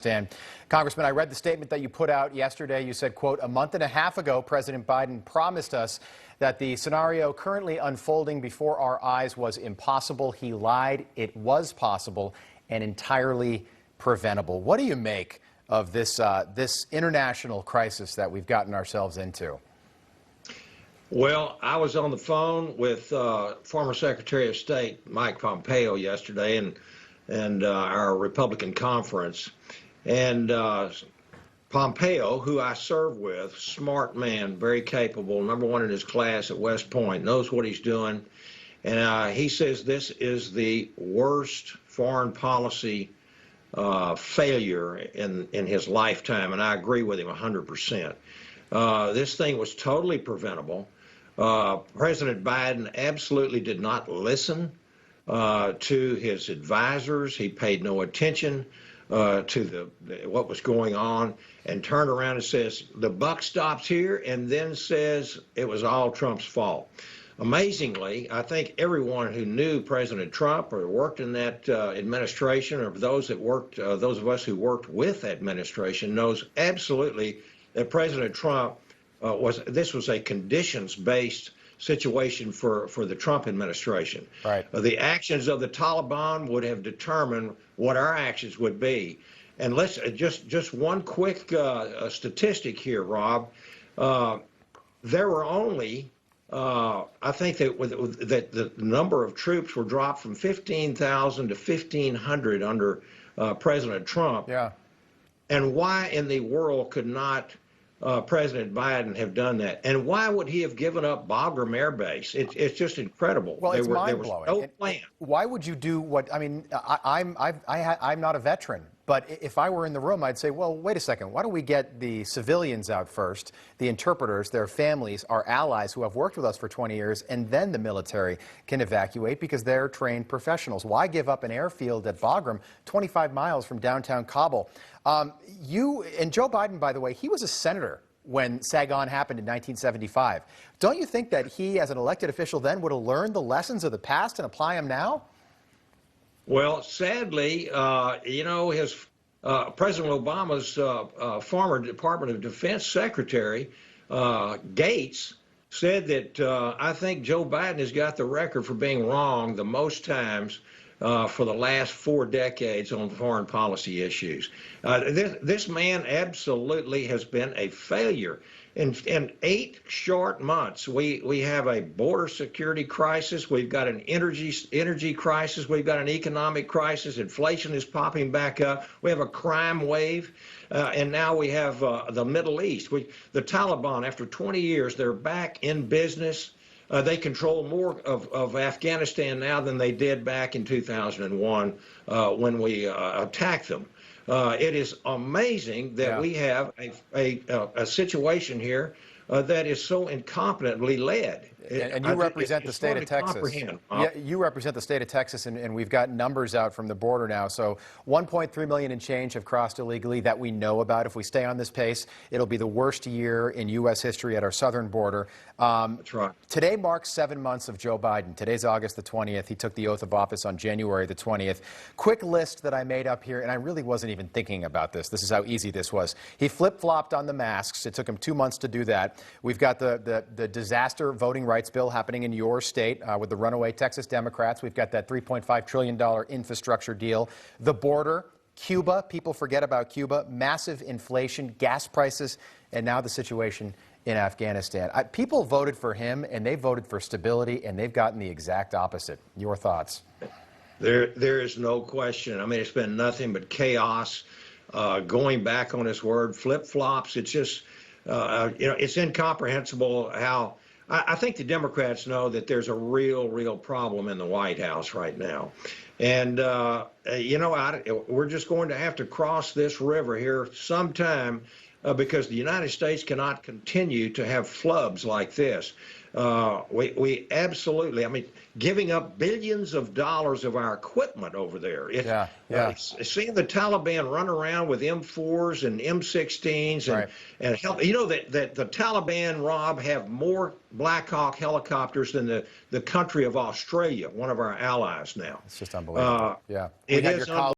Dan. Congressman, I read the statement that you put out yesterday. You said, quote, "A month and a half ago, President Biden promised us that the scenario currently unfolding before our eyes was impossible. He lied. It was possible and entirely preventable." What do you make of this international crisis that we've gotten ourselves into? Well, I was on the phone with former Secretary of State Mike Pompeo yesterday and our Republican conference. And Pompeo, who I serve with, smart man, very capable, #1 in his class at West Point, knows what he's doing. And he says this is the worst foreign policy failure in his lifetime, and I agree with him 100%. This thing was totally preventable. President Biden absolutely did not listen to his advisors. He paid no attention to what was going on, and turned around and says the buck stops here, and then says it was all Trump's fault. Amazingly, I think everyone who knew President Trump or worked in that administration, or those of us who worked with that administration, knows absolutely that President Trump this was a conditions-based situation for the Trump administration. Right. The actions of the Taliban would have determined what our actions would be. And let's just one quick statistic here, Rob. There were only I think that the number of troops were dropped from 15,000 to 1,500 under President Trump. Yeah. And why in the world could not President Biden have done that? And why would he have given up Bagram Air Base? It's just incredible. Well, it's mind-blowing. There was no plan. Why would you do what? I mean, I'm not a veteran, but if I were in the room, I'd say, well, wait a second. Why don't we get the civilians out first, the interpreters, their families, our allies who have worked with us for 20 years, and then the military can evacuate because they're trained professionals. Why give up an airfield at Bagram, 25 miles from downtown Kabul? You and Joe Biden, by the way, he was a senator when Saigon happened in 1975. Don't you think that he, as an elected official then, would have learned the lessons of the past and apply them now? Well, sadly, you know, his President Obama's former Department of Defense Secretary, Gates, said that I think Joe Biden has got the record for being wrong the most times for the last 4 decades on foreign policy issues. This man absolutely has been a failure. In 8 short months, we have a border security crisis. We've got an energy crisis. We've got an economic crisis. Inflation is popping back up. We have a crime wave. And now we have the Middle East. The Taliban, after 20 years, they're back in business. They control more of Afghanistan now than they did back in 2001 when we attacked them. It is amazing that we have a situation here that is so incompetently led. And you represent the state of Texas. Yeah, you represent the state of Texas, and we've got numbers out from the border now. So 1.3 million and change have crossed illegally that we know about. If we stay on this pace, it'll be the worst year in U.S. history at our southern border. That's right. Today marks 7 months of Joe Biden. Today's August the 20th. He took the oath of office on January the 20th. Quick list that I made up here, and I really wasn't even thinking about this. This is how easy this was. He flip-flopped on the masks. It took him 2 months to do that. We've got the disaster voting rights bill happening in your state with the runaway Texas Democrats. We've got that $3.5 trillion infrastructure deal. The border, Cuba, people forget about Cuba, massive inflation, gas prices, and now the situation in Afghanistan. People voted for him, and they voted for stability, and they've gotten the exact opposite. Your thoughts? There is no question. I mean, it's been nothing but chaos, going back on his word, flip-flops. It's just, you know, it's incomprehensible how I think the Democrats know that there's a real problem in the White House right now. And, you know, we're just going to have to cross this river here sometime because the United States cannot continue to have flubs like this. We absolutely, I mean, giving up billions of dollars of our equipment over there. Seeing the Taliban run around with M4s and M16s and help, you know that the Taliban, Rob, have more Black Hawk helicopters than the country of Australia, one of our allies now. It's just unbelievable. It is unbelievable.